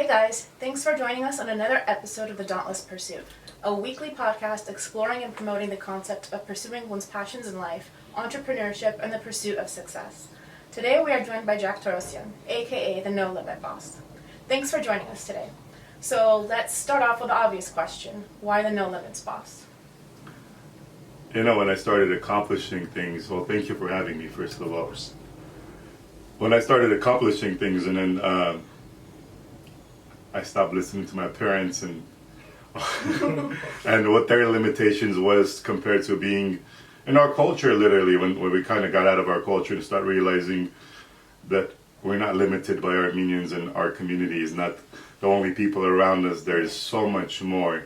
Hey guys, thanks for joining us on another episode of the Dauntless Pursuit, a weekly podcast exploring and promoting the concept of pursuing one's passions in life, entrepreneurship, and the pursuit of success. Today we are joined by Jack Torosian, aka the No Limit Boss. Thanks for joining us today. So let's start off with the obvious question. Why the No Limits Boss? You know, when I started accomplishing things, well, thank you for having me, first of all. When I started accomplishing things and then I stopped listening to my parents and and what their limitations was compared to being in our culture, literally, when we kind of got out of our culture and start realizing that we're not limited by our Armenians and our community is not the only people around us. There's so much more.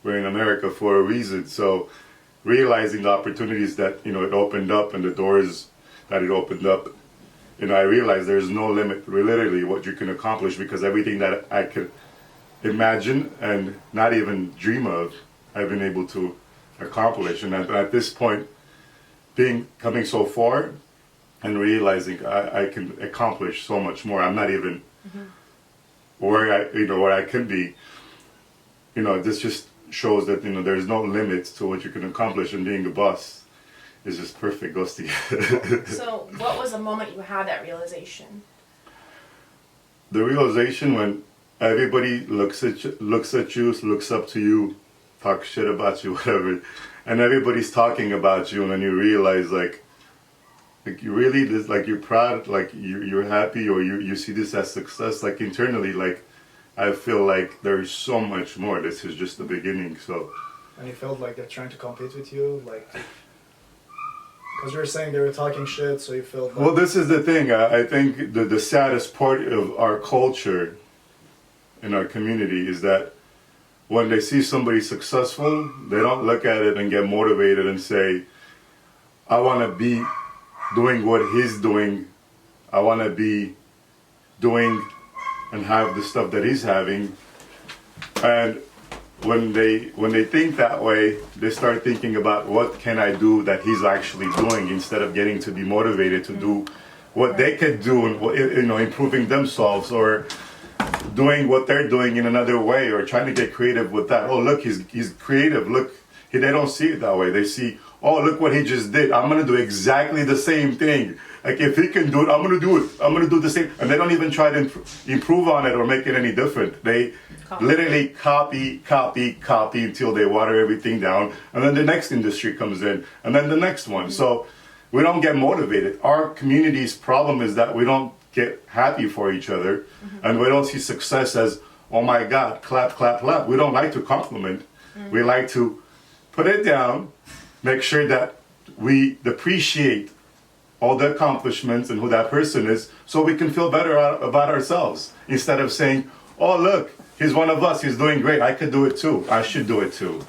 We're in America for a reason. So realizing the opportunities that, it opened up and the doors that it opened up, I realized there's no limit, literally, what you can accomplish, because everything that I could imagine and not even dream of, I've been able to accomplish. And at this point, coming so far and realizing I can accomplish so much more. I'm not even where I could be. This just shows that there's no limits to what you can accomplish, and being a boss is just perfect, goes together. So what was the moment you had that realization? The realization when everybody looks at you, looks up to you, talk shit about you, whatever, and everybody's talking about you, and then you realize like you really, you're proud, like you're happy, or you see this as success, like internally, like I feel like there's so much more. This is just the beginning. So. And you felt like they're trying to compete with you, like. Because you were saying they were talking shit, so you felt like... Well, this is the thing. I think the saddest part of our culture in our community is that when they see somebody successful, they don't look at it and get motivated and say, I want to be doing what he's doing. I want to be doing and have the stuff that he's having. And when they think that way, they start thinking about what can I do that he's actually doing, instead of getting to be motivated to do what they could do and improving themselves, or doing what they're doing in another way, or trying to get creative with that. Oh, look, he's creative. Look, they don't see it that way. They see, oh, look what he just did. I'm gonna do exactly the same thing. Like, if he can do it, I'm gonna do it. I'm gonna do the same. And they don't even try to improve on it or make it any different. They literally copy until they water everything down. And then the next industry comes in, and then the next one. So we don't get motivated. Our community's problem is that we don't get happy for each other, and we don't see success as, oh my God, clap, clap, clap. We don't like to compliment. We like to put it down, make sure that we appreciate all the accomplishments and who that person is, so we can feel better about ourselves, instead of saying, oh, look, he's one of us, he's doing great, I could do it too, I should do it too.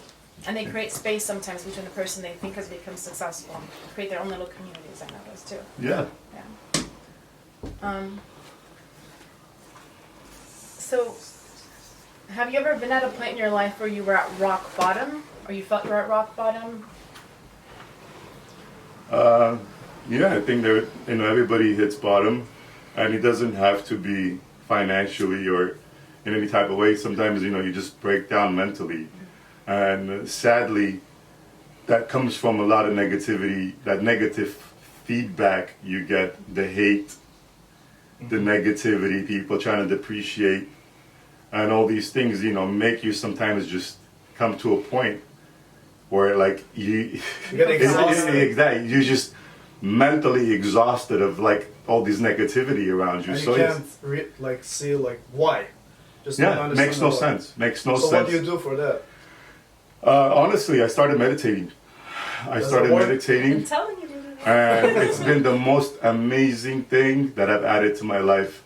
And they create space sometimes between the person they think has become successful, create their own little communities, I noticed too. Yeah. So, have you ever been at a point in your life where you were at rock bottom, or you felt you were at rock bottom? Yeah, I think that everybody hits bottom, and it doesn't have to be financially or in any type of way. Sometimes you just break down mentally, and sadly, that comes from a lot of negativity. That negative feedback you get, the hate, the negativity, people trying to depreciate, and all these things, make you sometimes just come to a point where like you get exhausted. You're just mentally exhausted of like all this negativity around you. And so you can't see why. Just don't understand makes no why. sense. Makes no sense. So what do you do for that? Honestly, I started meditating. I'm telling you. And it's been the most amazing thing that I've added to my life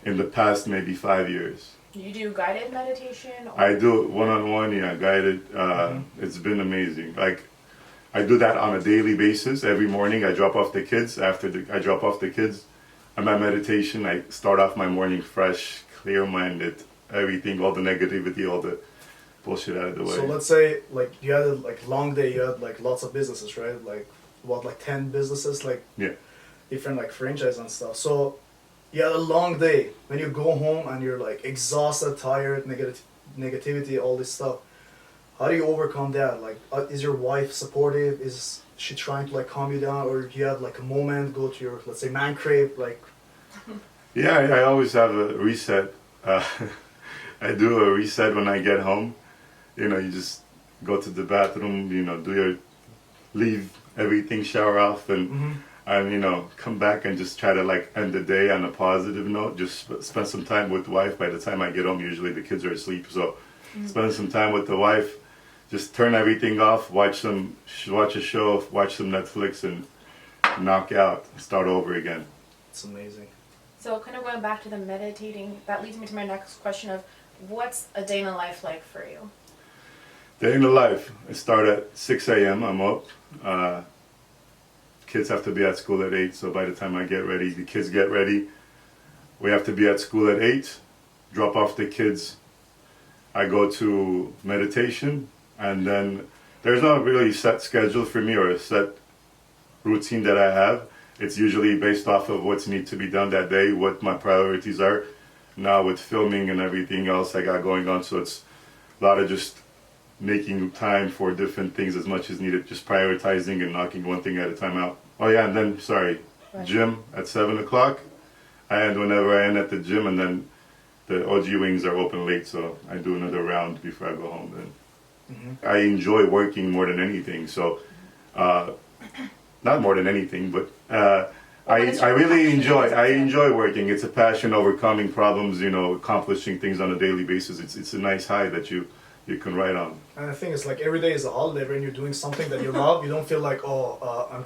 in the past maybe 5 years. You do guided meditation? Or? I do it one-on-one, guided. It's been amazing. Like, I do that on a daily basis. Every morning I drop off the kids. After I drop off the kids, I'm at meditation. I start off my morning fresh, clear-minded, everything, all the negativity, all the bullshit out of the way. So let's say you had a long day, you had lots of businesses, right? 10 businesses, yeah, different franchise and stuff. So you had a long day. When you go home and you're like exhausted, tired, negativity, all this stuff. How do you overcome that? Like, is your wife supportive? Is she trying to like calm you down, or do you have like a moment, go to your, let's say, man crave, like? Yeah, I always have a reset. I do a reset when I get home. You know, you just go to the bathroom, you know, leave everything, shower off, and you know, come back and just try to like end the day on a positive note. Just spend some time with the wife. By the time I get home, usually the kids are asleep, so spend some time with the wife. Just turn everything off, watch a show, watch some Netflix, and knock out. Start over again. It's amazing. So kind of going back to the meditating, that leads me to my next question of what's a day in the life like for you? Day in the life. I start at 6 a.m. I'm up. Kids have to be at school at 8, so by the time I get ready, the kids get ready. We have to be at school at 8, drop off the kids. I go to meditation, and then there's not really set schedule for me or a set routine that I have. It's usually based off of what's need to be done that day, what my priorities are. Now with filming and everything else I got going on, so it's a lot of just making time for different things as much as needed, just prioritizing and knocking one thing at a time out. Oh yeah, and then, gym at 7 o'clock. I end whenever I end at the gym, and then the OG wings are open late, so I do another round before I go home then. I enjoy working more than anything, so not more than anything, but I really enjoy working. It's a passion, overcoming problems, you know, accomplishing things on a daily basis. It's a nice high that you can ride on. And I think it's like every day is a holiday when you're doing something that you love. You don't feel like, I'm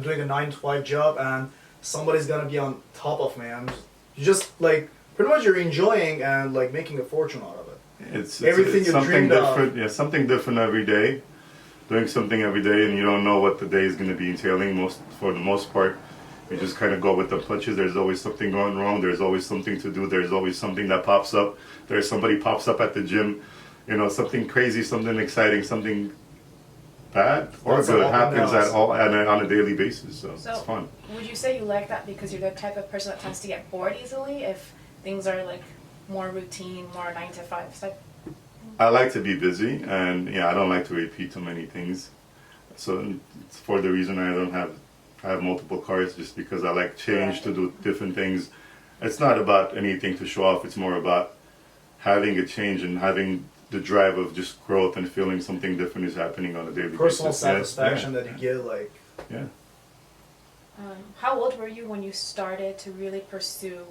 doing a 9 to 5 job and somebody's gonna be on top of me. And you just like pretty much you're enjoying and like making a fortune out of it. It's everything you something dreamed different. of. Yeah, something different every day. Doing something every day, and you don't know what the day is going to be entailing. For the most part, you just kind of go with the punches. There's always something going wrong. There's always something to do. There's always something that pops up. There's somebody pops up at the gym. You know, something crazy, something exciting, something bad or That's good happens on a daily basis. So it's fun. Would you say you like that because you're the type of person that tends to get bored easily if things are like more routine, more 9 to 5 type? I like to be busy, and yeah, I don't like to repeat too many things. So it's for the reason I have multiple cars, just because I like change to do different things. It's not about anything to show off. It's more about having a change and having the drive of just growth and feeling something different is happening on a daily basis. Personal satisfaction that you get, like. Yeah. How old were you when you started to really pursue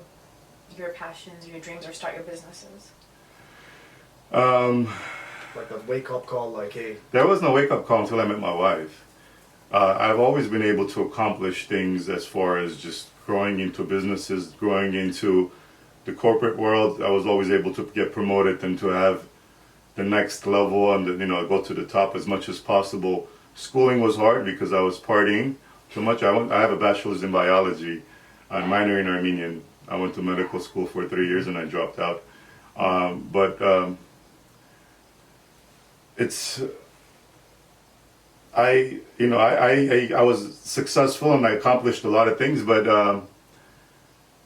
your passions, your dreams, or start your businesses? Like a wake-up call, like, hey. There was no wake-up call until I met my wife. I've always been able to accomplish things as far as just growing into businesses, growing into the corporate world. I was always able to get promoted and to have the next level and go to the top as much as possible. Schooling was hard because I was partying too much. I have a bachelor's in biology, a minor in Armenian. I went to medical school for 3 years and I dropped out. I was successful and I accomplished a lot of things, but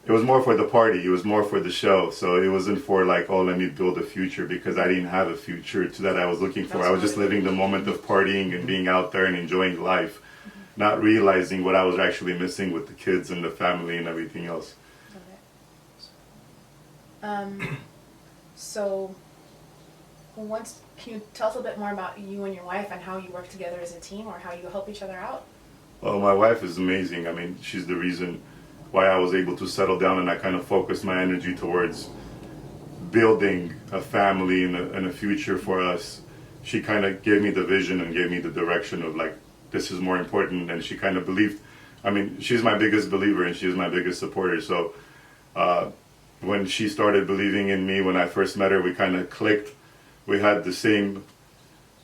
it was more for the party. It was more for the show. So it wasn't for like, oh, let me build a future, because I didn't have a future that I was looking for. I was just living the moment of partying and being out there and enjoying life, not realizing what I was actually missing with the kids and the family and everything else. So can you tell us a bit more about you and your wife and how you work together as a team, or how you help each other out? Well, my wife is amazing. I mean, she's the reason why I was able to settle down, and I kind of focused my energy towards building a family and a future for us. She kind of gave me the vision and gave me the direction of like, this is more important, and she kind of believed. I mean, she's my biggest believer and she's my biggest supporter. So when she started believing in me, when I first met her, we kind of clicked. We had the same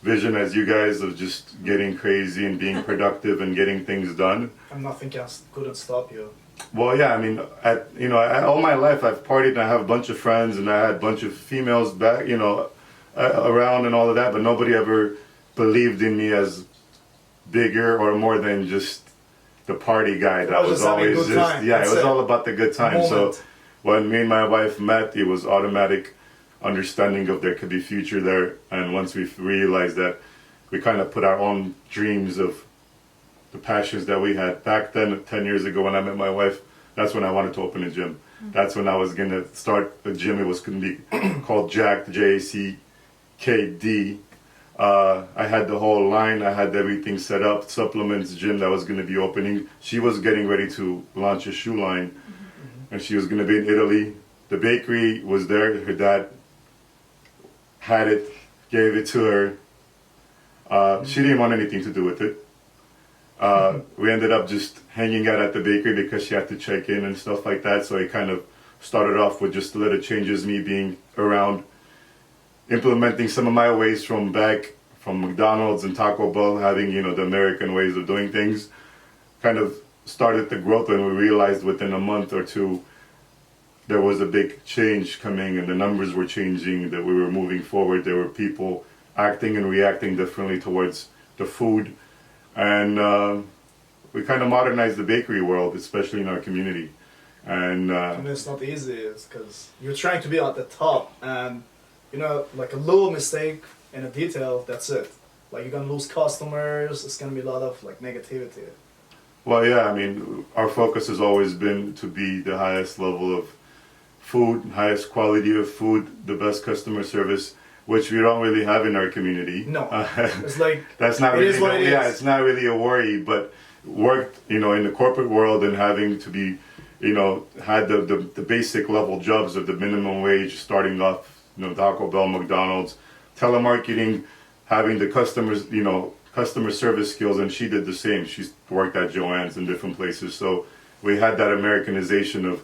vision as you guys of just getting crazy and being productive and getting things done. And nothing couldn't stop you. Well, yeah, I mean, all my life I've partied and I have a bunch of friends and I had a bunch of females back, around and all of that, but nobody ever believed in me as bigger or more than just the party guy that was always just, it was all about the good time. So when me and my wife met, it was automatic understanding of there could be future there. And once we realized that, we kind of put our own dreams of the passions that we had back then, 10 years ago when I met my wife. That's when I wanted to open a gym. That's when I was going to start a gym. It was going to be called Jack, Jackd. I had the whole line. I had everything set up, supplements, gym that was going to be opening. She was getting ready to launch a shoe line, and she was going to be in Italy. The bakery was there. Her dad had it, gave it to her. She didn't want anything to do with it. We ended up just hanging out at the bakery because she had to check in and stuff like that. So it kind of started off with just little changes, me being around, implementing some of my ways from McDonald's and Taco Bell, having, the American ways of doing things. Kind of started the growth when we realized within a month or two there was a big change coming and the numbers were changing, that we were moving forward. There were people acting and reacting differently towards the food. And we kind of modernized the bakery world, especially in our community. And I mean, it's not easy. It's because you're trying to be at the top, and like a little mistake in a detail, that's it. Like you're gonna lose customers. It's gonna be a lot of like negativity. well, yeah, I mean, our focus has always been to be the highest level of food, highest quality of food, the best customer service, which we don't really have in our community. No, it's like that's not it really, is what it yeah, is. it's not really a worry, but worked, in the corporate world and having to be, had the basic level jobs of the minimum wage, starting off, Taco Bell, McDonald's, telemarketing, having the customers, customer service skills, and she did the same. She worked at Joann's in different places. So we had that Americanization of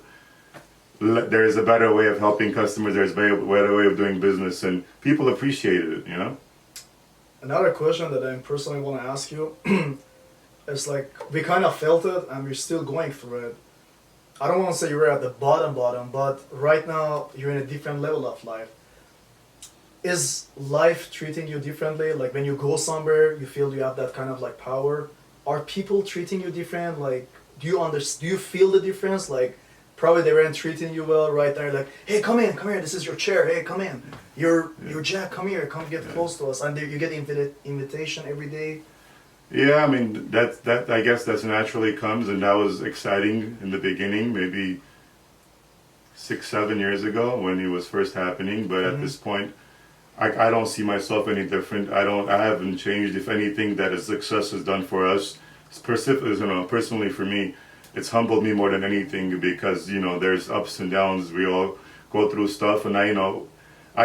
there is a better way of helping customers, there's a better way of doing business, and people appreciated it, Another question that I personally want to ask you is like we kind of felt it and we're still going through it. I don't want to say you're at the bottom, but right now you're in a different level of life. Is life treating you differently? Like when you go somewhere, you feel you have that kind of like power. Are people treating you different? Like, do you feel the difference? Like, probably they weren't treating you well right there. Like, hey, come here, this is your chair. Hey, come in. You're Jack. Come here, come get close to us. And you get invitation every day. Yeah, I mean, that I guess that's naturally comes, and that was exciting in the beginning, maybe 6-7 years ago when it was first happening. But at this point, I don't see myself any different. I haven't changed. If anything, that a success has done for us, personally for me, it's humbled me more than anything, because there's ups and downs. We all go through stuff, and I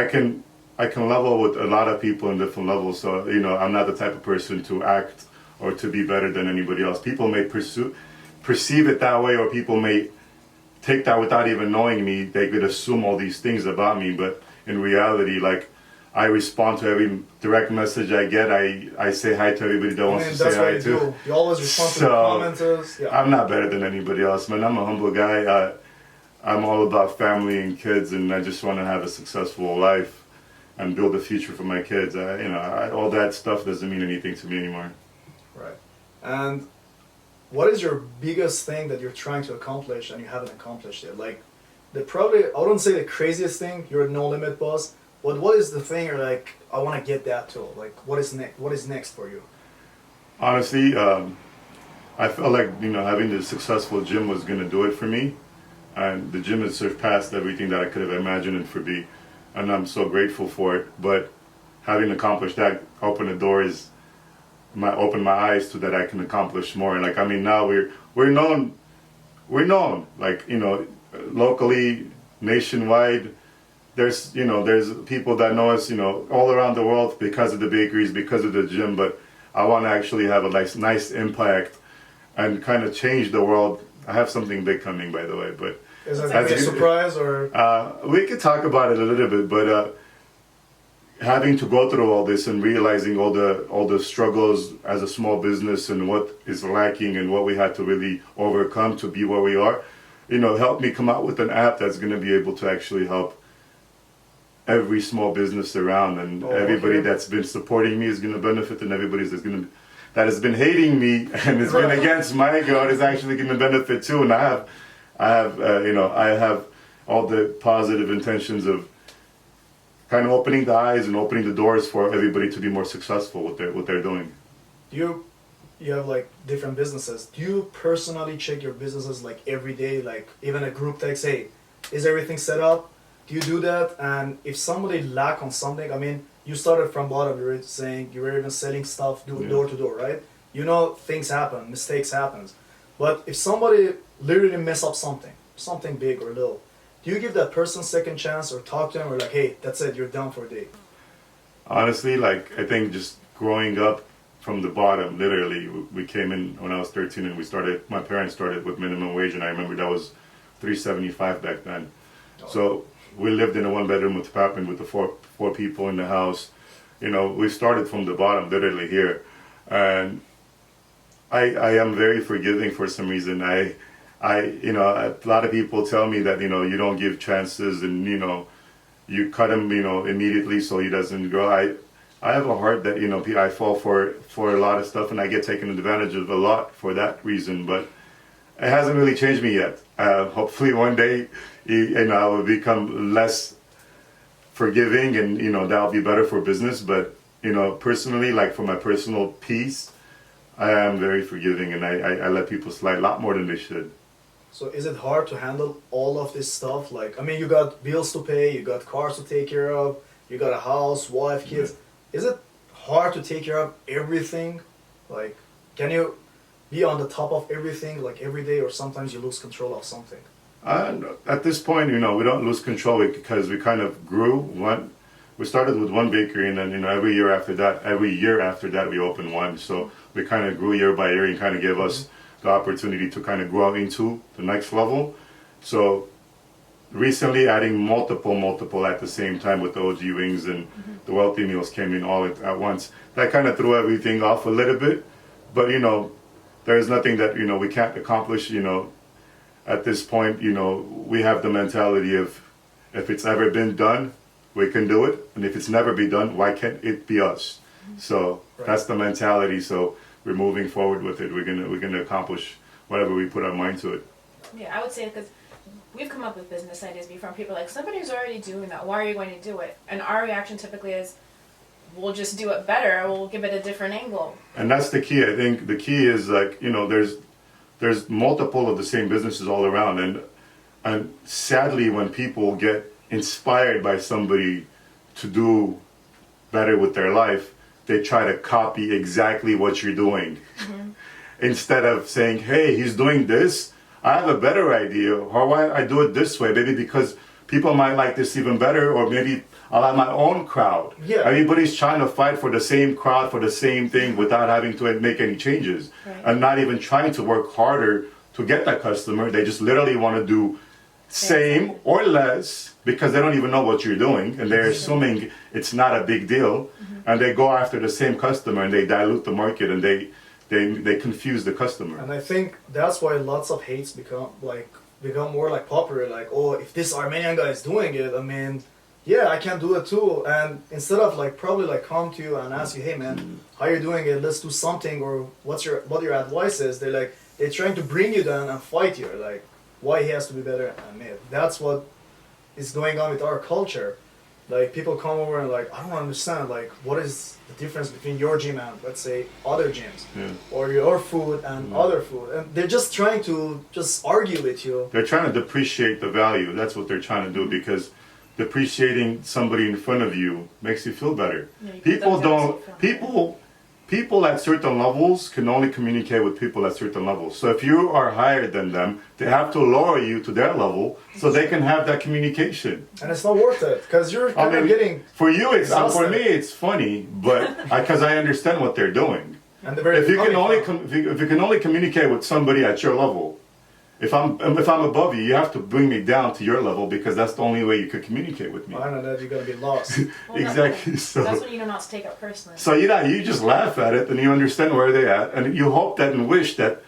can level with a lot of people in different levels. So I'm not the type of person to act or to be better than anybody else. People may perceive it that way, or people may take that without even knowing me. They could assume all these things about me, but in reality, like, I respond to every direct message I get. I say hi to everybody that wants to say hi to. Do. You always respond to the commenters. Yeah. I'm not better than anybody else, man. I'm a humble guy. I'm all about family and kids, and I just want to have a successful life and build a future for my kids. All that stuff doesn't mean anything to me anymore. Right. And what is your biggest thing that you're trying to accomplish and you haven't accomplished yet? Like, I wouldn't say the craziest thing. You're a no limit boss. But what is the thing you're like, I want to get that to? Like, what is next? What is next for you? Honestly, I felt like having the successful gym was going to do it for me, and the gym has surpassed everything that I could have imagined it to be, and I'm so grateful for it. But having accomplished that opened the doors, opened my eyes to that I can accomplish more. And now we're known, like locally, nationwide. There's people that know us all around the world because of the bakeries, because of the gym. But I want to actually have a nice impact and kind of change the world. I have something big coming, by the way, but is that a surprise or? We could talk about it a little bit, but having to go through all this and realizing all the struggles as a small business and what is lacking and what we had to really overcome to be where we are, helped me come out with an app that's going to be able to actually help every small business around, and everybody that's been supporting me is going to benefit, and everybody that has been hating me and has been against my growth is actually going to benefit too. And I have all the positive intentions of kind of opening the eyes and opening the doors for everybody to be more successful with what they're doing. You have like different businesses. Do you personally check your businesses like every day? Like even a group text, hey, is everything set up? Do you do that? And if somebody lack on something, I mean, you started from bottom. You were saying you were even selling stuff door to door, right? You know, things happen, mistakes happens. But if somebody literally mess up something big or little, do you give that person second chance or talk to them or like, hey, that's it, you're done for a day? Honestly, like I think just growing up from the bottom, literally, we came in when I was 13 and my parents started with minimum wage, and I remember that was $3.75 back then. So we lived in a one-bedroom apartment with the four people in the house. You know, we started from the bottom, literally here. And I am very forgiving for some reason. You know, a lot of people tell me that, you know, you don't give chances and, you know, you cut him, you know, immediately so he doesn't grow. I have a heart that, you know, I fall for a lot of stuff and I get taken advantage of a lot for that reason, but it hasn't really changed me yet. Hopefully one day, you know, I will become less forgiving and, you know, that'll be better for business. But, you know, personally, like for my personal peace, I am very forgiving and I let people slide a lot more than they should. So is it hard to handle all of this stuff? Like, I mean, you got bills to pay, you got cars to take care of, you got a house, wife, kids. Yeah. Is it hard to take care of everything? Like, can you be on the top of everything, like every day, or sometimes you lose control of something? At this point, you know, we don't lose control because we kind of grew. We started with one bakery, and then, you know, every year after that, we opened one. So we kind of grew year by year and kind of gave us the opportunity to kind of grow into the next level. So recently adding multiple at the same time with the OG wings and the wealthy meals came in all at once. That kind of threw everything off a little bit. But, you know, there's nothing that, you know, we can't accomplish, you know. At this point, you know, we have the mentality of if it's ever been done, we can do it. And if it's never been done, why can't it be us? So that's the mentality. So we're moving forward with it. We're gonna accomplish whatever we put our mind to it. Yeah, I would say because we've come up with business ideas before. People are like, somebody's already doing that. Why are you going to do it? And our reaction typically is, we'll just do it better. We'll give it a different angle. And that's the key. I think the key is like, you know, there's multiple of the same businesses all around, and sadly, when people get inspired by somebody to do better with their life, they try to copy exactly what you're doing. Instead of saying, hey, he's doing this, I have a better idea, or why I do it this way, maybe because people might like this even better, or maybe I'll have my own crowd. Yeah. Everybody's trying to fight for the same crowd, for the same thing, without having to make any changes. Right. And not even trying to work harder to get that customer. They just literally want to do same or less because they don't even know what you're doing, and they're assuming it's not a big deal. And they go after the same customer and they dilute the market and they confuse the customer. And I think that's why lots of hates become more like popular. Like, oh, if this Armenian guy is doing it, I mean, yeah, I can do it too. And instead of like probably like come to you and ask you, hey man, how you doing it? Let's do something, or what your advice is. They're trying to bring you down and fight you. Like, why he has to be better than me. That's what is going on with our culture. Like, people come over and like, I don't understand, like, what is the difference between your gym and, let's say, other gyms? Or your food and other food. And they're just trying to just argue with you. They're trying to depreciate the value. That's what they're trying to do, because depreciating somebody in front of you makes you feel better. People at certain levels can only communicate with people at certain levels. So if you are higher than them, they have to lower you to their level so they can have that communication. And it's not worth it, because you're kind of getting for you. It's for me. It's funny, but because I understand what they're doing. And if you can only communicate with somebody at your level, if I'm above you, you have to bring me down to your level, because that's the only way you could communicate with me. I know that you're gonna be lost. Exactly. So that's when you know not to take it personally. So you just laugh at it and you understand where they're at, and you hope that and wish that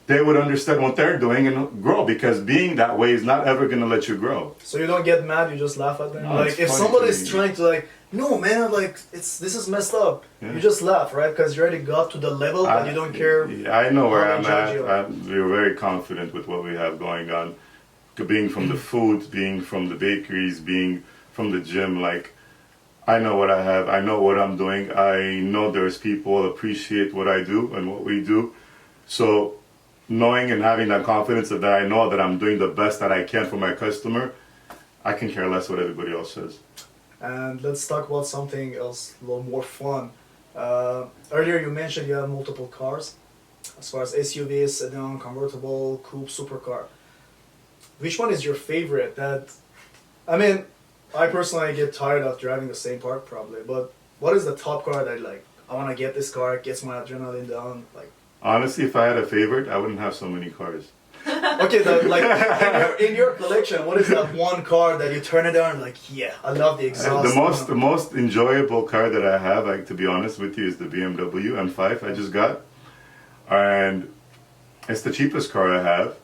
they would understand what they're doing and grow, because being that way is not ever gonna let you grow. So you don't get mad, you just laugh at them. No, like if somebody's trying to like, no man, like this is messed up. Yeah. You just laugh, right? Because you already got to the level that you don't care. I know where I'm at. We're very confident with what we have going on. being from the food, being from the bakeries, being from the gym, like, I know what I have, I know what I'm doing, I know there's people appreciate what I do and what we do. So knowing and having that confidence that I know that I'm doing the best that I can for my customer, I can care less what everybody else says. And let's talk about something else, a little more fun. Earlier you mentioned you have multiple cars, as far as SUVs, sedan, convertible, coupe, supercar. Which one is your favorite? I mean, I personally get tired of driving the same car probably, but what is the top car that like, I want to get this car, it gets my adrenaline down, like? Honestly, if I had a favorite, I wouldn't have so many cars. Okay, like in your collection, what is that one car that you turn it on and like, yeah, I love the exhaust. The most enjoyable car that I have, like, to be honest with you, is the BMW M5 I just got, and it's the cheapest car I have.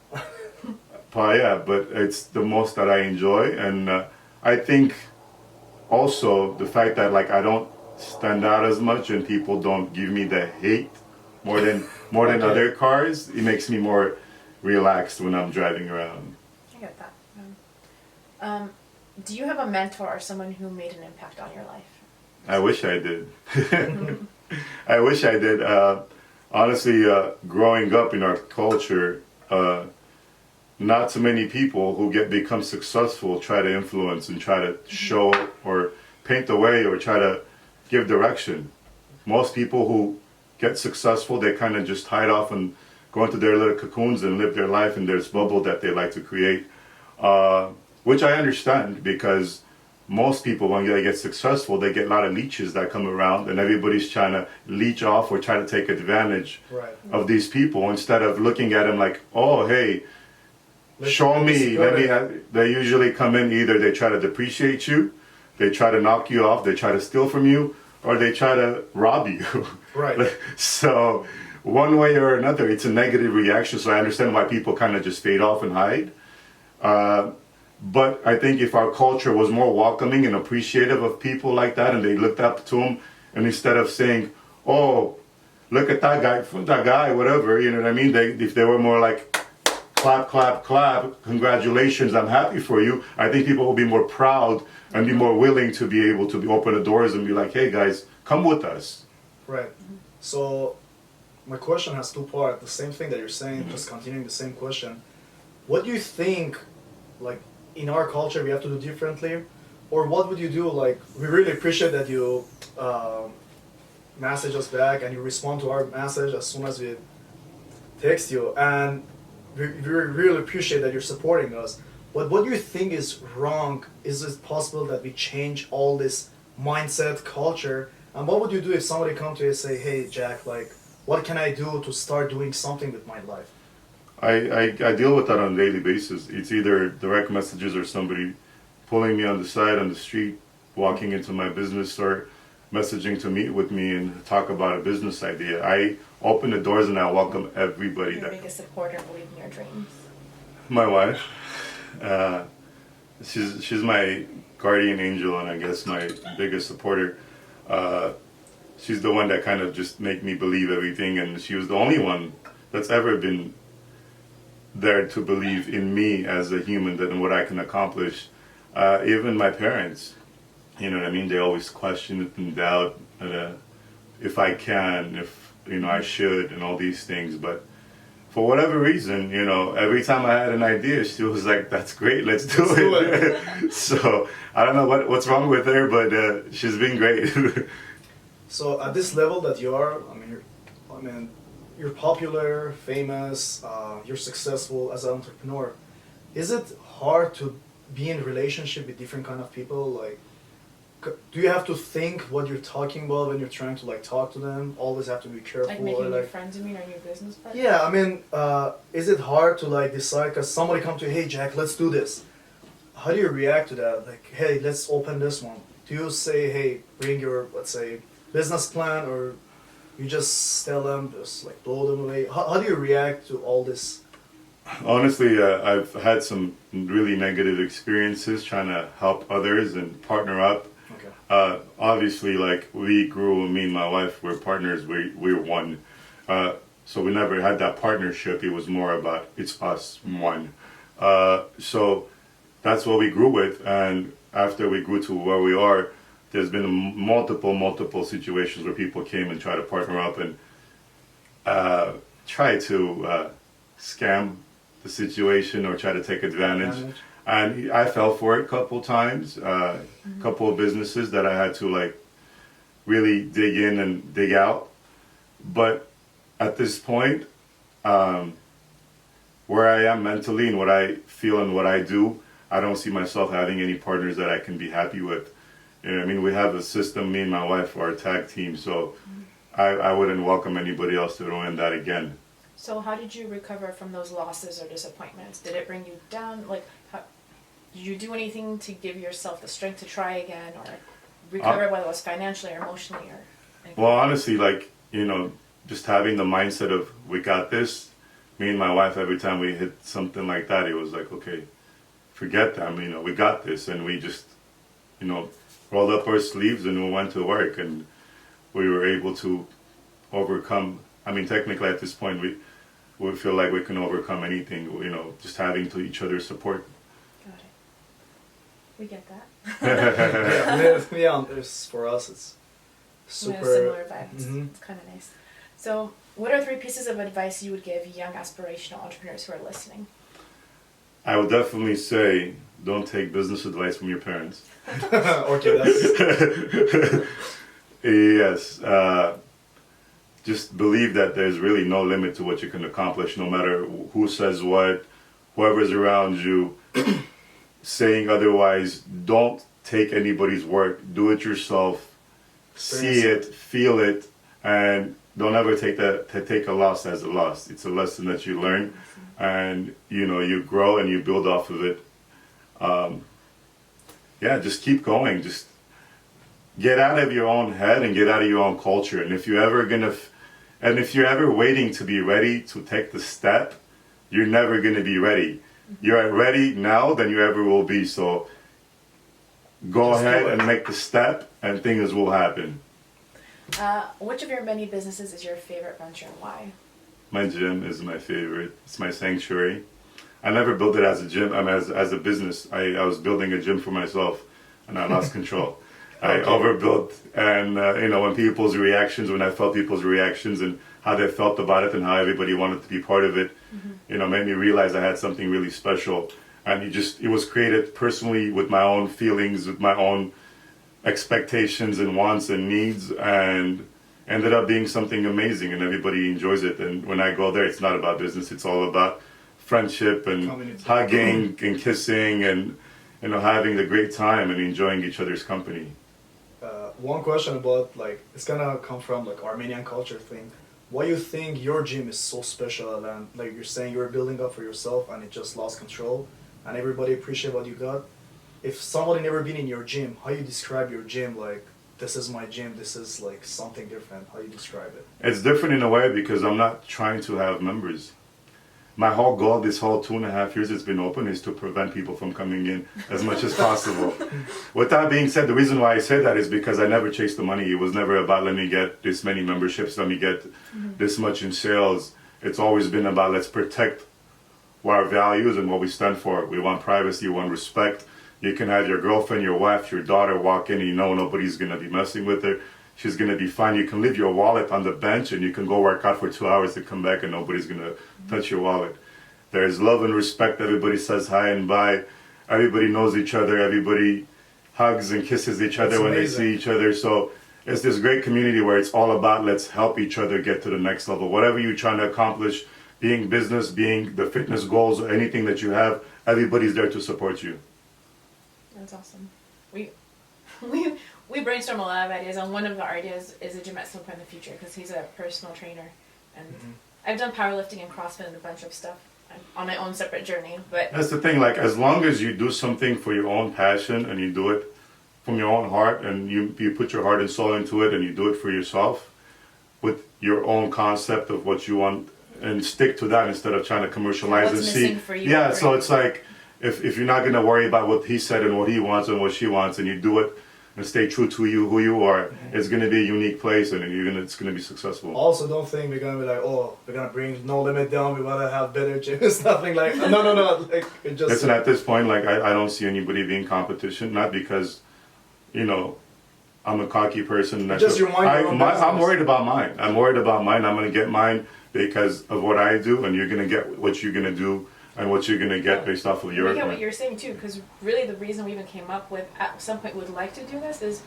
Yeah, but it's the most that I enjoy, and I think also the fact that like I don't stand out as much and people don't give me the hate more than Okay. other cars, it makes me more relaxed when I'm driving around. I get that. Do you have a mentor or someone who made an impact on your life? I wish I did. I wish I did. Honestly, growing up in our culture, not so many people who become successful try to influence and try to show or paint the way or try to give direction. Most people who get successful, they kind of just hide off and go into their little cocoons and live their life in their bubble that they like to create, which I understand, because most people, when they get successful, they get a lot of leeches that come around, and everybody's trying to leech off or try to take advantage Right. of these people instead of looking at them like, oh, hey, show me. They usually come in, either they try to depreciate you, they try to knock you off, they try to steal from you, or they try to rob you. Right. So one way or another, it's a negative reaction. So I understand why people kind of just fade off and hide. But I think if our culture was more welcoming and appreciative of people like that, and they looked up to them, and instead of saying, oh, look at that guy, whatever, you know what I mean? If they were more like, clap, clap, clap, congratulations, I'm happy for you, I think people will be more proud and be more willing to be able to open the doors and be like, hey guys, come with us. Right. So my question has two parts. The same thing that you're saying, just continuing the same question. What do you think, like, in our culture we have to do differently? Or what would you do, like, we really appreciate that you message us back and you respond to our message as soon as we text you, and we really appreciate that you're supporting us. But what do you think is wrong? Is it possible that we change all this mindset, culture? And what would you do if somebody come to you and say, hey Jack, like, what can I do to start doing something with my life? I deal with that on a daily basis. It's either direct messages or somebody pulling me on the side on the street, walking into my business, or messaging to meet with me and talk about a business idea. I open the doors and I welcome everybody. Your biggest supporter, believe in your dreams. My wife. She's my guardian angel, and I guess my biggest supporter. She's the one that kind of just make me believe everything, and she was the only one that's ever been there to believe in me as a human and what I can accomplish. Even my parents, you know what I mean? They always question it and doubt if I can, if I should, and all these things. But for whatever reason, every time I had an idea, she was like, "That's great, let's do it." So I don't know what's wrong with her, but she's been great. So at this level that you are, you're popular, famous, you're successful as an entrepreneur. Is it hard to be in relationship with different kind of people? Like, do you have to think what you're talking about when you're trying to talk to them? Always have to be careful. Like making new friends, you mean, or new business partners? Yeah, is it hard to decide? Because somebody come to you, hey Jack, let's do this. How do you react to that? Like, hey, let's open this one. Do you say, hey, bring your, let's say, business plan, or you just tell them, just blow them away? How do you react to all this? Honestly, I've had some really negative experiences trying to help others and partner up. Okay. Obviously, we grew, me and my wife, we're partners, we're one. So we never had that partnership. It was more about, it's us, one. So that's what we grew with, and after we grew to where we are, there's been multiple situations where people came and tried to partner up and try to scam the situation or try to take advantage. And I fell for it a couple times, couple of businesses that I had to like really dig in and dig out. But at this point, where I am mentally and what I feel and what I do, I don't see myself having any partners that I can be happy with. You know, I mean, we have a system, me and my wife are a tag team, so I wouldn't welcome anybody else to ruin that again. So how did you recover from those losses or disappointments? Did it bring you down? Like, did you do anything to give yourself the strength to try again or recover, whether it was financially or emotionally or anything? Well, honestly, like, you know, just having the mindset of we got this, me and my wife, every time we hit something like that, it was like, okay, forget them, you know, we got this. And we just, you know, rolled up our sleeves and we went to work, and we were able to overcome. I mean, technically at this point, we feel like we can overcome anything, you know, just having to each other's support. Got it. We get that. Yeah, for us, it's super. We have similar vibes. Mhm. It's kind of nice. So, what are 3 pieces of advice you would give young aspirational entrepreneurs who are listening? I would definitely say, don't take business advice from your parents. Okay, that's. Yes. Just believe that there's really no limit to what you can accomplish, no matter who says what, whoever's around you saying otherwise. Don't take anybody's work. Do it yourself. See it, feel it, and don't ever take a loss as a loss. It's a lesson that you learn, and you know, you grow and you build off of it. Yeah, just keep going. Just get out of your own head and get out of your own culture. And if you're ever waiting to be ready to take the step, you're never gonna be ready. You're ready now than you ever will be. So go ahead and make the step, and things will happen. Which of your many businesses is your favorite venture and why? My gym is my favorite. It's my sanctuary. I never built it as a gym. As a business. I was building a gym for myself, and I lost control. I overbuilt, and you know, when I felt people's reactions and how they felt about it and how everybody wanted to be part of it, you know, made me realize I had something really special. And it was created personally with my own feelings, with my own expectations and wants and needs, and ended up being something amazing, and everybody enjoys it. And when I go there, it's not about business, it's all about friendship and Community. hugging and kissing and, you know, having a great time and enjoying each other's company. One question about, like, it's gonna come from like Armenian culture thing. Why you think your gym is so special, and like you're saying you're building up for yourself and it just lost control and everybody appreciate what you got? If somebody never been in your gym, how you describe your gym? Like, this is my gym, this is like something different. How you describe it? It's different in a way because I'm not trying to have members. My whole goal this whole 2.5 years it's been open is to prevent people from coming in as much as possible. With that being said, the reason why I say that is because I never chased the money. It was never about let me get this many memberships, let me get this much in sales. It's always been about let's protect our values and what we stand for. We want privacy, we want respect. You can have your girlfriend, your wife, your daughter walk in and you know nobody's going to be messing with her. She's going to be fine. You can leave your wallet on the bench and you can go work out for 2 hours to come back and nobody's going to touch your wallet. There's love and respect. Everybody says hi and bye. Everybody knows each other. Everybody hugs and kisses each other when they see each other. So it's this great community where it's all about let's help each other get to the next level. Whatever you're trying to accomplish, being business, being the fitness goals, or anything that you have, everybody's there to support you. That's awesome. We brainstorm a lot of ideas, and one of our ideas is a gym at some point in the future because he's a personal trainer, and I've done powerlifting and CrossFit and a bunch of stuff. I'm on my own separate journey, but that's the thing. Like as long as you do something for your own passion and you do it from your own heart and you put your heart and soul into it and you do it for yourself with your own concept of what you want and stick to that instead of trying to commercialize and see. For you, yeah, so it's like if you're not going to worry about what he said and what he wants and what she wants and you do it and stay true to you, who you are, it's going to be a unique place, and it's going to be successful. Also, don't think we're gonna be like, oh, we're gonna bring No Limit down. We wanna have better gyms. Nothing like no. Like it just. Listen, at this point, like I don't see anybody being competition. Not because, I'm a cocky person. Just your mind. I'm worried about mine. I'm going to get mine because of what I do, and you're going to get what you're going to do and what you're going to get based off of your. I get what you're saying too, because really the reason we even came up with at some point would like to do this is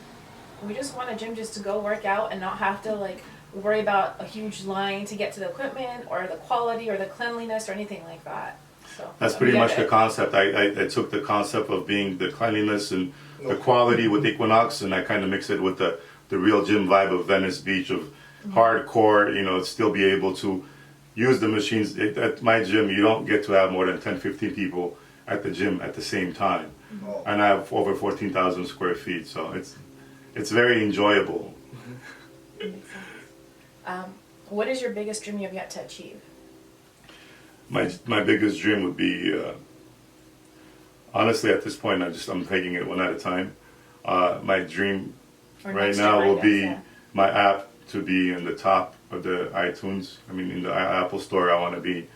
we just want a gym just to go work out and not have to like worry about a huge line to get to the equipment or the quality or the cleanliness or anything like that. So that's pretty much the concept. I took the concept of being the cleanliness and the quality with Equinox, and I kind of mix it with the real gym vibe of Venice Beach, of hardcore, still be able to use the machines. At my gym, you don't get to have more than 10, 15 people at the gym at the same time. Oh. And I have over 14,000 square feet, so it's very enjoyable. What is your biggest dream you have yet to achieve? My biggest dream would be, honestly, at this point, I'm taking it one at a time. My dream right now will be my app to be in the top of the iTunes. I mean, in the Apple Store, I want to be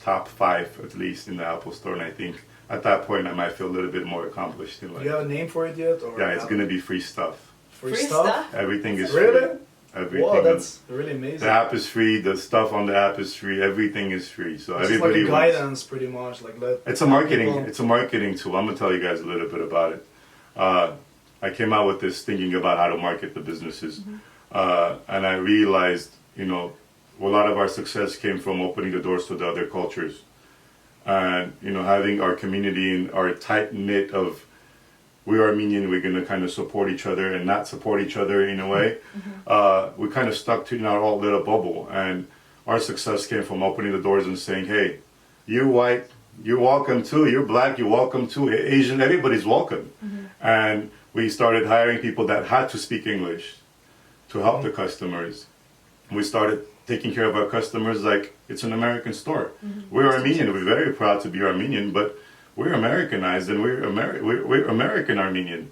top 5 at least in the Apple Store, and I think at that point I might feel a little bit more accomplished in life. Do you have a name for it yet? Or yeah, it's gonna be free stuff. Free stuff? Everything is really? free. Everything. Wow, that's really amazing. The app is free. The stuff on the app is free. Everything is free. So it's everybody like a guidance, pretty much. Like it's a marketing tool. I'm gonna tell you guys a little bit about it. I came out with this thinking about how to market the businesses, and I realized, a lot of our success came from opening the doors to the other cultures, and having our community and our tight knit of. We're Armenian, we're going to kind of support each other and not support each other in a way. We kind of stuck to in our own little bubble, and our success came from opening the doors and saying, hey, you're white, you're welcome too, you're black, you're welcome too, Asian, everybody's welcome. And we started hiring people that had to speak English to help the customers. We started taking care of our customers like it's an American store. We're Armenian, we're very proud to be Armenian, but we're Americanized and we're American Armenian.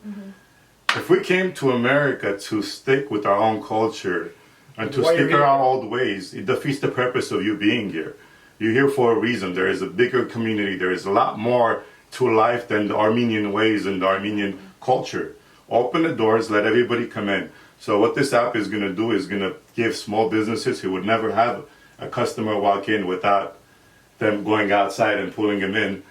If we came to America to stick with our own culture and to stick our old ways, it defeats the purpose of you being here. You're here for a reason. There is a bigger community. There is a lot more to life than the Armenian ways and the Armenian culture. Open the doors, let everybody come in. So what this app is going to do is going to give small businesses who would never have a customer walk in without them going outside and pulling them in.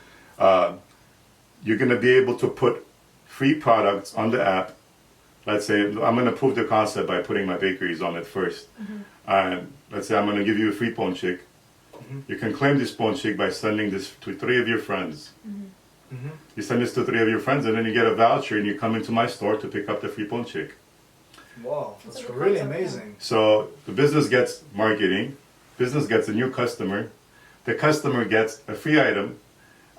You're going to be able to put free products on the app. Let's say I'm going to prove the concept by putting my bakeries on it first. And let's say I'm going to give you a free ponchik. You can claim this ponchik by sending this to 3 of your friends. You send this to 3 of your friends, and then you get a voucher, and you come into my store to pick up the free ponchik. Wow, that's really amazing. So the business gets marketing, business gets a new customer, the customer gets a free item.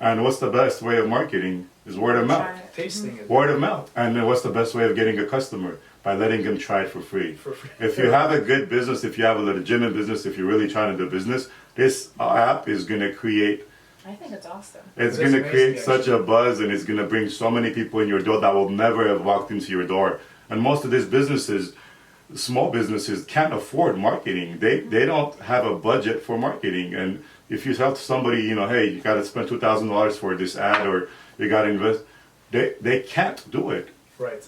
And what's the best way of marketing is word of mouth. Tasting it. Word of mouth. And then what's the best way of getting a customer? By letting them try it for free. If you have a good business, if you have a legitimate business, if you're really trying to do business, this app is going to create... I think it's awesome. It's going to create such a buzz, and it's going to bring so many people in your door that will never have walked into your door. And most of these businesses, small businesses, can't afford marketing. They don't have a budget for marketing. And if you tell somebody, hey, you got to spend $2,000 for this ad, or you got to invest, they can't do it. Right.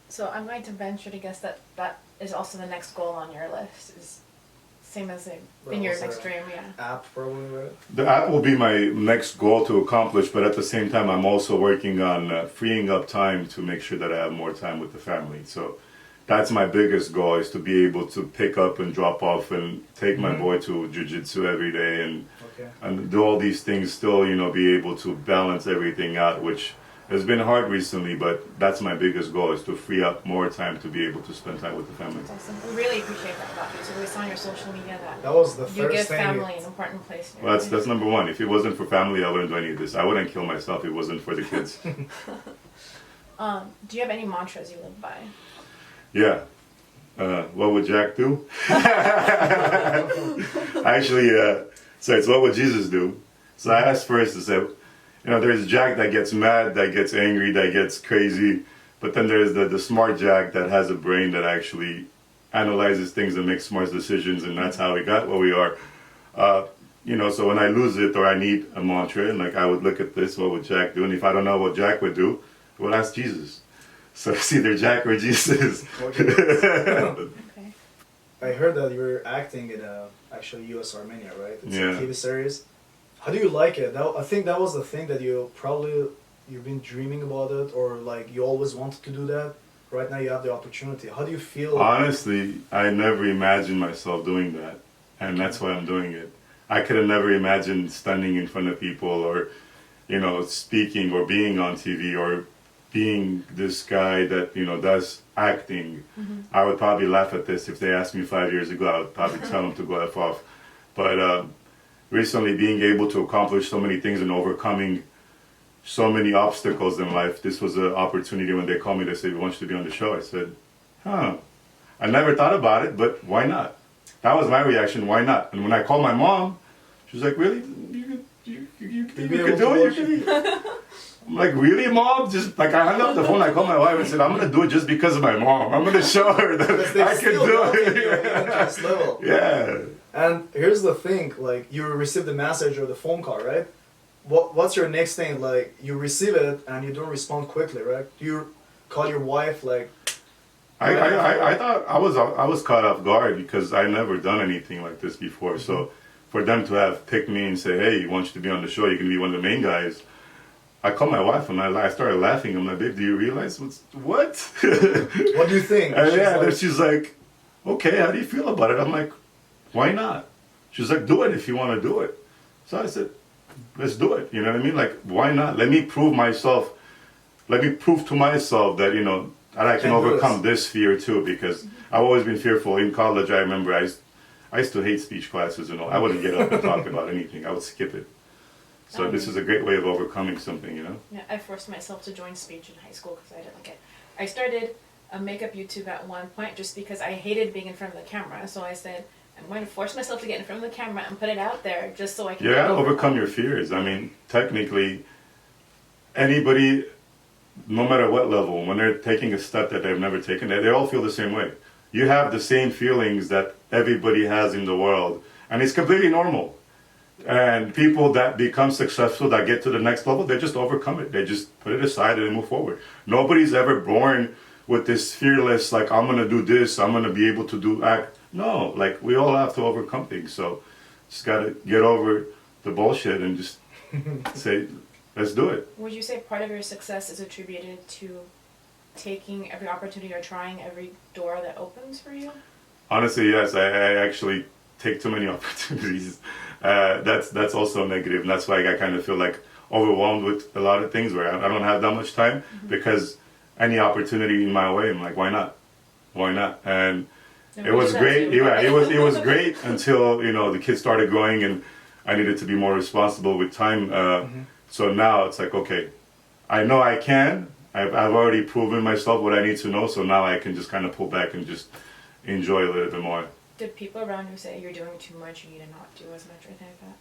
So I'm going to venture to guess that is also the next goal on your list. Is same as in your next dream, yeah. App probably, right? The app will be my next goal to accomplish, but at the same time, I'm also working on freeing up time to make sure that I have more time with the family. So that's my biggest goal, is to be able to pick up and drop off and take my boy to jiu-jitsu every day and do all these things, still, be able to balance everything out, which has been hard recently, but that's my biggest goal, is to free up more time to be able to spend time with the family. That's awesome. We really appreciate that about you. So we saw on your social media that was the you first give thing family an important place. Well, that's number one. If it wasn't for family, I wouldn't do any of this. I wouldn't kill myself if it wasn't for the kids. Do you have any mantras you live by? Yeah. What would Jack do? Actually, so it's what would Jesus do? So I asked first to say, there's Jack that gets mad, that gets angry, that gets crazy, But then there's the smart Jack that has a brain that actually analyzes things and makes smart decisions, and that's how we got where we are. So when I lose it or I need a mantra, and like I would look at this, what would Jack do? And if I don't know what Jack would do, I would ask Jesus. So it's either Jack or Jesus. Okay. I heard that you were acting in actually U.S. Armenia, right? It's Yeah. a TV series. How do you like it? I think that was the thing that you've been dreaming about it, or like you always wanted to do that. Right now you have the opportunity. How do you feel? Honestly, I never imagined myself doing that, and that's why I'm doing it. I could have never imagined standing in front of people or, speaking or being on TV or being this guy that, does acting. Mm-hmm. I would probably laugh at this if they asked me 5 years ago. I would probably tell them to go F off. But recently being able to accomplish so many things and overcoming so many obstacles in life, this was an opportunity. When they called me, they said, "We want you to be on the show." I said, I never thought about it, but why not? That was my reaction, why not? And when I called my mom, she was like, "Really? You could do it? I'm like, "Really, Mom?" Just like I hung up the phone, I called my wife and said, "I'm going to do it just because of my mom. I'm going to show her that I can do it." Level. Yeah. And here's the thing, like you received the message or the phone call, right? What's your next thing? Like you receive it and you don't respond quickly, right? Do you call your wife like? I thought I was caught off guard because I never done anything like this before. Mm-hmm. So for them to have picked me and say, "Hey, we want you to be on the show. You're gonna be one of the main guys." I called my wife and I started laughing. I'm like, "Babe, do you realize what?" What do you think? And she's like, "Okay, how do you feel about it?" I'm like, "Why not?" She's like, "Do it if you want to do it." So I said, "Let's do it." You know what I mean? Like, why not? Let me prove myself. Let me prove to myself that that I can overcome this fear too. Because I've always been fearful. In college, I remember I used to hate speech classes and all. I wouldn't get up and talk about anything. I would skip it. So this is a great way of overcoming something, Yeah, I forced myself to join speech in high school because I didn't like it. I started a makeup YouTube at one point just because I hated being in front of the camera. So I said, I'm going to force myself to get in front of the camera and put it out there just so I can... Yeah, overcome your fears. I mean, technically, anybody, no matter what level, when they're taking a step that they've never taken, they all feel the same way. You have the same feelings that everybody has in the world, and it's completely normal. And people that become successful, that get to the next level, they just overcome it. They just put it aside and they move forward. Nobody's ever born with this fearless, like, I'm going to do this, I'm going to be able to act. No, like, we all have to overcome things. So just got to get over the bullshit and just say, let's do it. Would you say part of your success is attributed to taking every opportunity or trying every door that opens for you? Honestly, yes. I actually take too many opportunities. That's also negative, and that's why I kind of feel like overwhelmed with a lot of things where I don't have that much time, because any opportunity in my way, I'm like, why not? And it was great. Yeah, it was great until the kids started growing and I needed to be more responsible with time. So now it's like, okay, I know I can. I've already proven myself what I need to know. So now I can just kind of pull back and just enjoy a little bit more. Did people around you say you're doing too much, you need to not do as much or anything like that?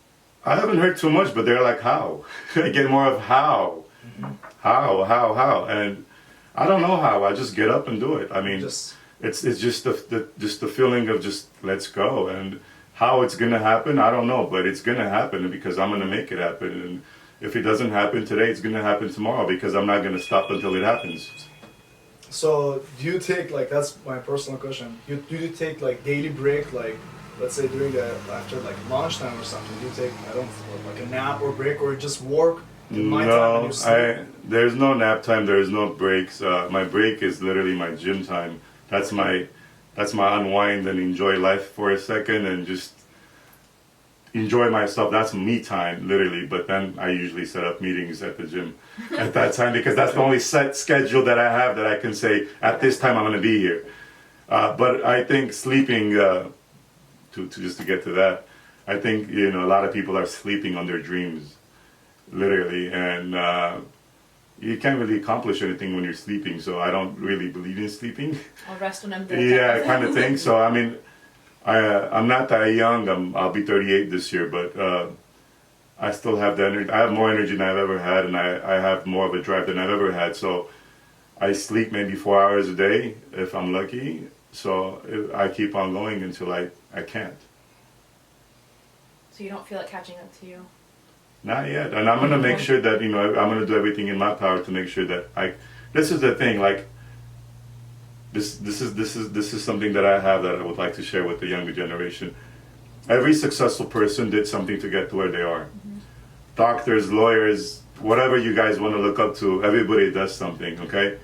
I haven't heard too much, but they're like, how? I get more of how. How? And I don't know how. I just get up and do it. I mean, it's just the feeling of just let's go. And how it's gonna happen, I don't know, but it's gonna happen because I'm gonna make it happen. And if it doesn't happen today, it's gonna happen tomorrow because I'm not gonna stop until it happens. So do you take, like, that's my personal question, do you take like daily break, like let's say after like lunchtime or something, do you take, I don't know, like a nap or break, or just work till nighttime and you sleep? There's no nap time, there's no breaks. My break is literally my gym time. That's my unwind and enjoy life for a second and just enjoy myself. That's me time, literally. But then I usually set up meetings at the gym at that time because that's the only set schedule that I have that I can say at this time I'm going to be here. But I think sleeping, to get to that, I think a lot of people are sleeping on their dreams, literally, and you can't really accomplish anything when you're sleeping. So I don't really believe in sleeping. I'll rest when I'm dead. Yeah, kind of thing. So I mean, I'm not that young. I'll be 38 this year, but I still have the energy. I have more energy than I've ever had, and I have more of a drive than I've ever had. So I sleep maybe 4 hours a day if I'm lucky. So I keep on going until I can't. So you don't feel it catching up to you? Not yet. And I'm going to make sure that, I'm going to do everything in my power to make sure that this is the thing, like, this is something that I have that I would like to share with the younger generation. Every successful person did something to get to where they are. Mm-hmm. Doctors, lawyers, whatever you guys want to look up to, everybody does something, okay?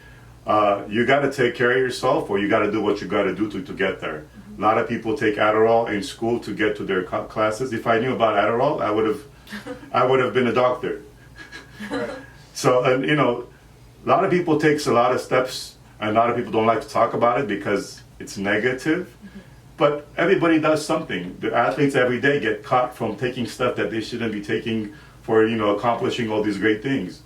You got to take care of yourself, or you got to do what you got to do to get there. Mm-hmm. A lot of people take Adderall in school to get to their classes. If I knew about Adderall, I would have been a doctor. Right. So, a lot of people takes a lot of steps, and a lot of people don't like to talk about it because it's negative. Mm-hmm. But everybody does something. The athletes every day get caught from taking stuff that they shouldn't be taking for, accomplishing all these great things.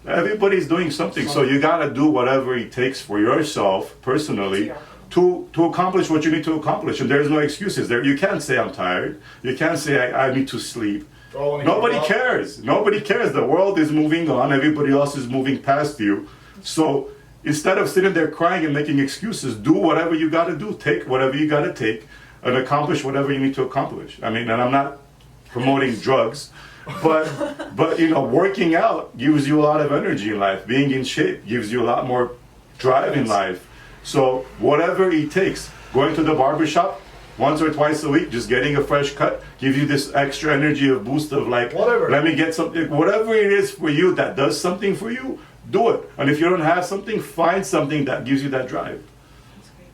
Everybody's doing something, so you gotta do whatever it takes for yourself personally to accomplish what you need to accomplish. And there's no excuses there. You can't say I'm tired. You can't say I need to sleep. Nobody cares. Nobody cares. The world is moving on. Everybody else is moving past you. So instead of sitting there crying and making excuses, do whatever you gotta do. Take whatever you gotta take and accomplish whatever you need to accomplish. I mean, and I'm not promoting drugs. But working out gives you a lot of energy in life. Being in shape gives you a lot more drive in life. So whatever it takes, going to the barbershop once or twice a week, just getting a fresh cut, gives you this extra energy of boost of like, whatever. Let me get something, whatever it is for you that does something for you, do it. And if you don't have something, find something that gives you that drive. That's great.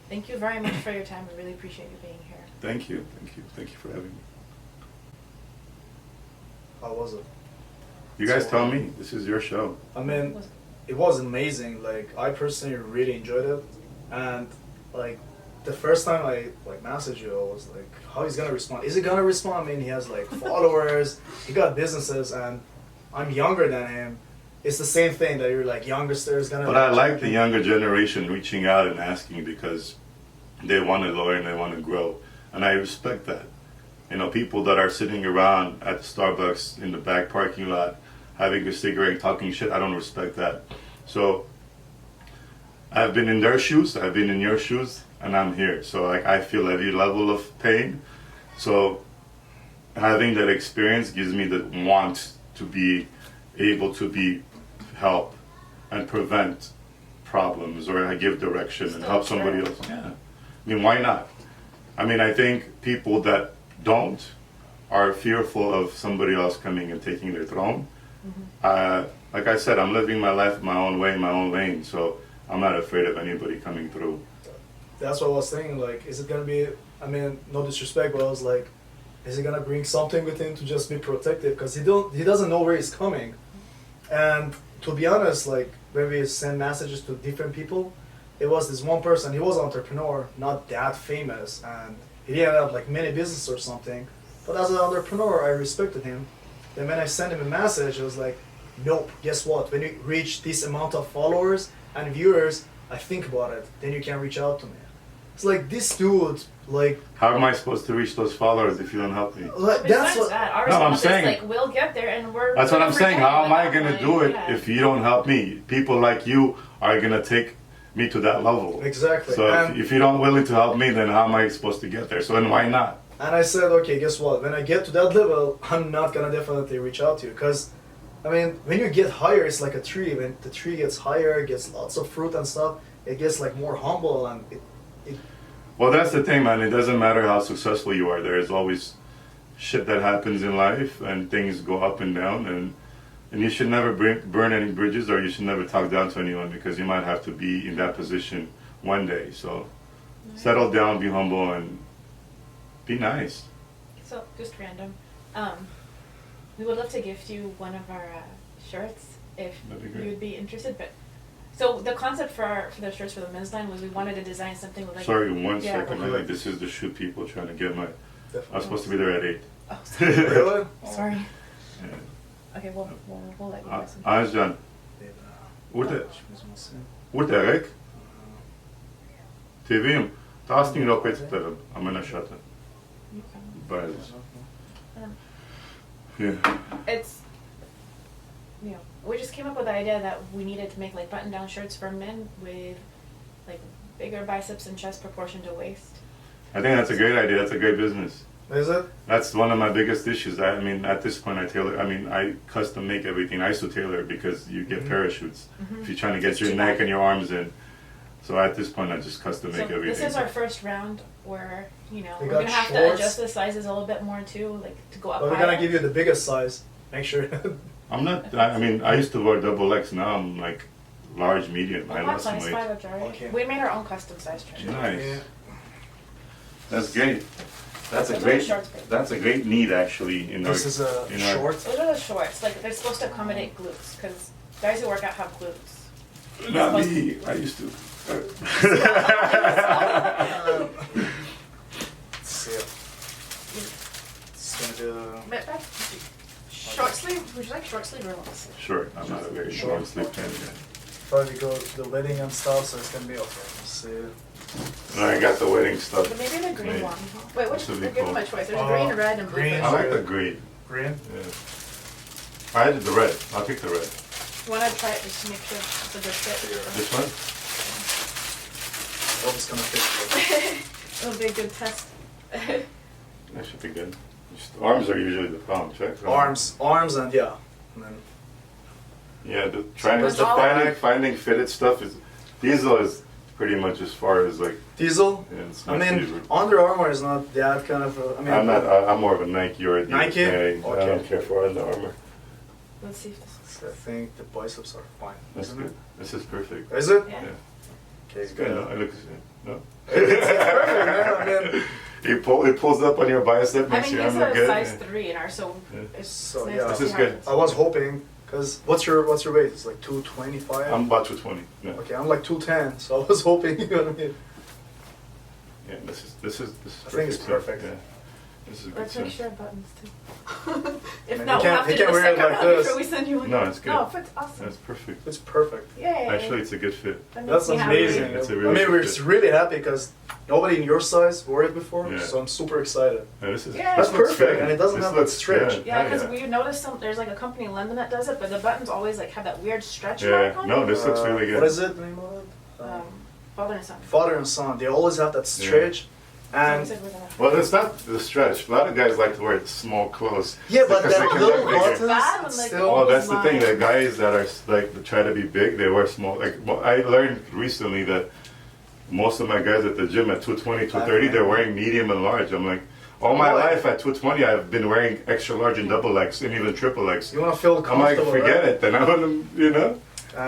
Thank you very much for your time. I really appreciate you being here. Thank you for having me. How was it? You guys tell me. This is your show. I mean, it was amazing. Like, I personally really enjoyed it. And, like, the first time I, messaged you, I was like, how he's gonna respond? Is he gonna respond? I mean, he has, followers, he got businesses, and I'm younger than him. It's the same thing that you're, youngsters gonna... But I like the younger generation reaching out and asking because they want to learn, they want to grow. And I respect that. People that are sitting around at the Starbucks in the back parking lot having a cigarette, talking shit, I don't respect that. So I've been in their shoes, I've been in your shoes, and I'm here. So I feel every level of pain. So having that experience gives me the want to be able to help and prevent problems, or I give direction and help somebody else. Yeah. I mean, why not? I mean, I think people that are fearful of somebody else coming and taking their throne. Mm-hmm. Like I said, I'm living my life my own way, my own lane, so I'm not afraid of anybody coming through. That's what I was thinking, is it gonna be, I mean, no disrespect, but I was like, is he gonna bring something with him to just be protected? Because he doesn't know where he's coming. And to be honest, when we send messages to different people, it was this one person, he was an entrepreneur, not that famous, and he didn't have many business or something, but as an entrepreneur, I respected him. Then when I sent him a message, I was like, nope, guess what? When you reach this amount of followers and viewers, I think about it, then you can reach out to me. It's this dude, How am I supposed to reach those followers if you don't help me? That's what our response is we'll get there and we're... That's what I'm saying. How am I going to do it if you don't help me? People like you are going to take me to that level. Exactly. So if you're not willing to help me, then how am I supposed to get there? So then why not? And I said, okay, guess what? When I get to that level, I'm not gonna definitely reach out to you, because, I mean, when you get higher, it's like a tree. When the tree gets higher, gets lots of fruit and stuff, it gets more humble, and it. Well, that's the thing, man. It doesn't matter how successful you are. There is always shit that happens in life, and things go up and down, and you should never burn any bridges, or you should never talk down to anyone, because you might have to be in that position one day. So settle down, be humble, and be nice. So, just random. We would love to gift you one of our shirts if you would be interested. But so the concept for the shirts for the men's line was we wanted to design something with Sorry, one second. This is the shoot people trying to get my... Definitely. I was supposed to be there at 8. Oh, sorry. Really? Sorry. Yeah. Okay, we'll let you guys. Anjan, urte rek? Ti vim, ta asnjë rokë të tërë, a më në shatë. Yeah. It's, we just came up with the idea that we needed to make like button-down shirts for men with like bigger biceps and chest proportion to waist. I think that's a great idea. That's a great business. Is it? That's one of my biggest issues. I mean, at this point, I custom make everything. I used to tailor because you get parachutes if you're trying to get your neck and your arms in. So at this point, I just custom make everything. This is our first round where, you know, We we're got going to have to shorts. adjust the sizes a little bit more too, like to go up But we're higher. gonna give you the biggest size. Make sure. I'm not. I mean, I used to wear double X. Now I'm like large, medium. I Well, lost some size weight. 5 Jari. Okay. We made our own custom size shirt. Nice. Yeah. That's great. That's a Those are great. the shorts, babe. That's a great need actually in This is a in our- short. Those are the shorts. Like they're supposed to accommodate glutes because guys who work out have glutes. Not me. I used to. Let's see. It's gonna be But short sleeve. Would you like short sleeve or long sleeve? Short. I'm not a very Short. long sleeve fan. probably go to the wedding and stuff, so it's gonna be okay. Let's see. No, I got the wedding stuff. But maybe the green Right. one. Wait, which? This would be We'll give them cool. a choice. There's green, red, and blue. green. I like the green. Green. Yeah. I did the red. I'll take the red. You want to try it just to make sure it's a good fit? This one? I hope it's gonna fit. It'll be a good test. That should be good. Just, arms are usually the problem, check. Arms, and yeah. And then Yeah, trying What's to all- finding fitted stuff is diesel is pretty much as far as like. Diesel. Yeah, it's I my mean, favorite. Under Armour is not that kind of. I mean, I'm not. I'm more of a Nike or a Adidas Nike? guy. I Okay. don't care for Under Armour. Let's see if this is. I think the biceps are fine. That's isn't good. This is perfect. It? Is it? Yeah. Okay, It's good. good. No, it looks no. It's perfect, man. I mean, It pulls up on your bicep, I makes mean, your he's arm look a good. size 3 in ours, so Yeah. it's So, nice yeah. to This see is how good. it's- I was hoping, cause what's your weight? It's like 225. I'm about 220. Yeah. Okay, I'm like 210, so I was hoping. You know what I mean? Yeah, this is I think it's perfect. Yeah. This is a good Let's make size. sure buttons too. if And not, you we'll can't- have to you do a can't wear it second like round this. before we send you one. No, it's good. No, it fits awesome. That's perfect. It's perfect. Yay. Actually, it's a good fit. That makes That's me happy. amazing. It's a I really mean, good we're fit. really happy because nobody in your size wore it before, Yeah. so I'm super excited. Yeah, this is. Yeah. this That's looks perfect, good. and it doesn't This have that looks stretch. good. Yeah, because yeah. we noticed there's like a company in London that does it, but the buttons always like have that weird stretch Yeah. mark on No, it. this looks really good. What is it? The name of it? Father and son. Father and son. They always have that stretch, So we and said we're gonna- Well, it's not the stretch. A lot of guys like to wear small clothes. yeah, but because they that can little look bigger. buttons Bad when, like, still. Well, that's the Mine. thing. The guys that are like that try to be big, they wear small. Like, well, I learned recently that most of my guys at the gym at 220, 230, they're wearing medium and large. I'm like, all my Why? life at 220, I've been wearing extra large and double X and even triple X. You want to feel I'm like, comfortable. forget right? it. Then I want to, you know.